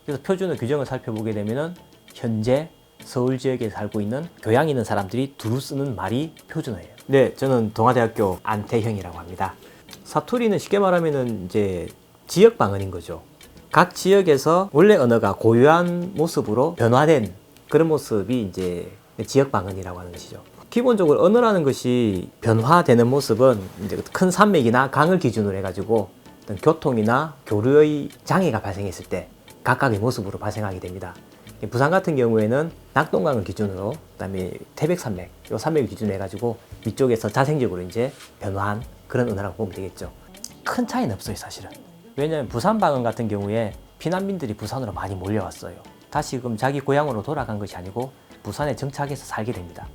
그래서 표준어 규정을 살펴보게 되면은 현재 서울 지역에 살고 있는 교양 있는 사람들이 두루 쓰는 말이 표준어예요. 네, 저는 동아대학교 안태형이라고 합니다. 사투리는 쉽게 말하면은 이제 지역 방언인 거죠. 각 지역에서 원래 언어가 고유한 모습으로 변화된 그런 모습이 이제 지역 방언이라고 하는 것이죠. 기본적으로 언어라는 것이 변화되는 모습은 이제 큰 산맥이나 강을 기준으로 해가지고 어떤 교통이나 교류의 장애가 발생했을 때 각각의 모습으로 발생하게 됩니다. 부산 같은 경우에는 낙동강을 기준으로, 그다음에 태백산맥, 요 산맥을 기준으로 해가지고 위쪽에서 자생적으로 이제 변화한 그런 언어라고 보면 되겠죠. 큰 차이는 없어요, 사실은. 왜냐하면 부산 방언 같은 경우에 피난민들이 부산으로 많이 몰려왔어요. 다시금 자기 고향으로 돌아간 것이 아니고 부산에 정착해서 살게 됩니다.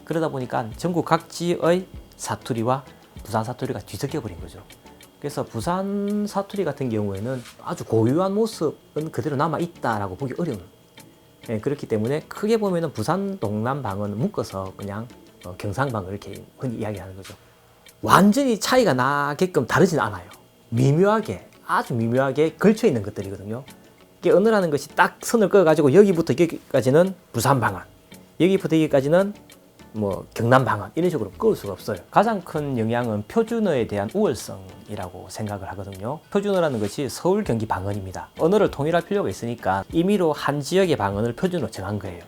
그러다 보니까 전국 각지의 사투리와 부산 사투리가 뒤섞여 버린 거죠. 그래서 부산 사투리 같은 경우에는 아주 고유한 모습은 그대로 남아있다라고 보기 어려운. 예, 그렇기 때문에 크게 보면은 부산 동남 방언은 묶어서 그냥 경상방언 이렇게 흔히 이야기하는 거죠. 완전히 차이가 나게끔 다르지는 않아요. 미묘하게, 아주 미묘하게 걸쳐 있는 것들이거든요. 이게 언어라는 것이 딱 선을 그어가지고 여기부터 여기까지는 부산 방언, 여기부터 여기까지는 뭐 경남 방언 이런 식으로 그을 수가 없어요. 가장 큰 영향은 표준어에 대한 우월성이라고 생각을 하거든요. 표준어라는 것이 서울 경기 방언입니다. 언어를 통일할 필요가 있으니까 임의로 한 지역의 방언을 표준어로 정한 거예요.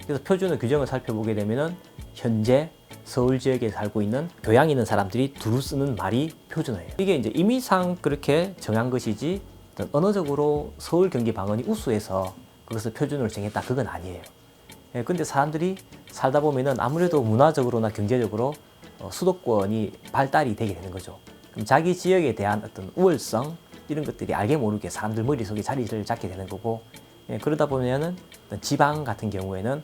그래서 표준어 규정을 살펴보게 되면은 현재 서울 지역에 살고 있는 교양 있는 사람들이 두루 쓰는 말이 표준어예요. 이게 이제 임의상 그렇게 정한 것이지 어떤 언어적으로 서울 경기 방언이 우수해서 그것을 표준어로 정했다, 그건 아니에요. 예, 근데 사람들이 살다 보면은 아무래도 문화적으로나 경제적으로 수도권이 발달이 되게 되는 거죠. 그럼 자기 지역에 대한 어떤 우월성 이런 것들이 알게 모르게 사람들 머릿속에 자리를 잡게 되는 거고, 예, 그러다 보면은 지방 같은 경우에는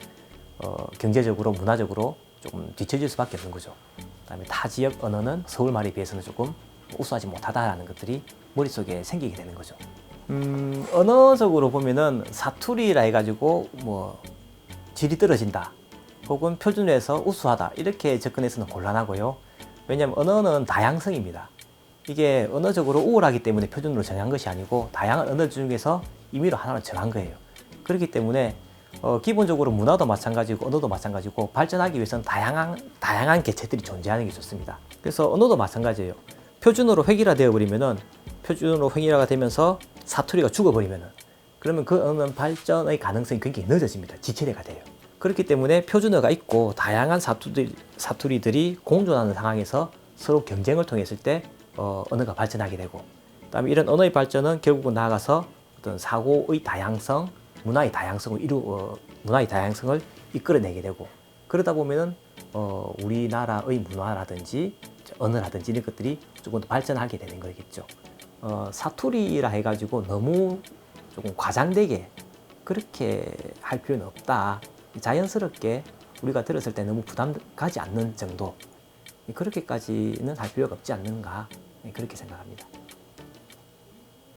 경제적으로 문화적으로 조금 뒤처질 수밖에 없는 거죠. 그다음에 타 지역 언어는 서울 말에 비해서는 조금 우수하지 못하다라는 것들이 머릿속에 생기게 되는 거죠. 언어적으로 보면은 사투리라 해가지고 뭐 질이 떨어진다 혹은 표준어에서 우수하다 이렇게 접근해서는 곤란하고요. 왜냐하면 언어는 다양성입니다. 이게 언어적으로 우월하기 때문에 표준으로 정한 것이 아니고 다양한 언어 중에서 임의로 하나로 정한 거예요. 그렇기 때문에 기본적으로 문화도 마찬가지고 언어도 마찬가지고 발전하기 위해서는 다양한 개체들이 존재하는 게 좋습니다. 그래서 언어도 마찬가지예요. 표준어로 획일화되어 버리면은, 표준어로 획일화가 되면서 사투리가 죽어버리면은, 그러면 그 언어는 발전의 가능성이 굉장히 늦어집니다. 지체대가 돼요. 그렇기 때문에 표준어가 있고 다양한 사투리들이 공존하는 상황에서 서로 경쟁을 통했을 때 언어가 발전하게 되고, 그다음에 이런 언어의 발전은 결국은 나아가서 어떤 사고의 다양성, 문화의 다양성을 이끌어내게 되고, 그러다 보면은 우리나라의 문화라든지 언어라든지 이런 것들이 조금 더 발전하게 되는 거겠죠. 사투리라 해가지고 너무 조금 과장되게 그렇게 할 필요는 없다. 자연스럽게 우리가 들었을 때 너무 부담 가지 않는 정도, 그렇게까지는 할 필요가 없지 않는가, 그렇게 생각합니다.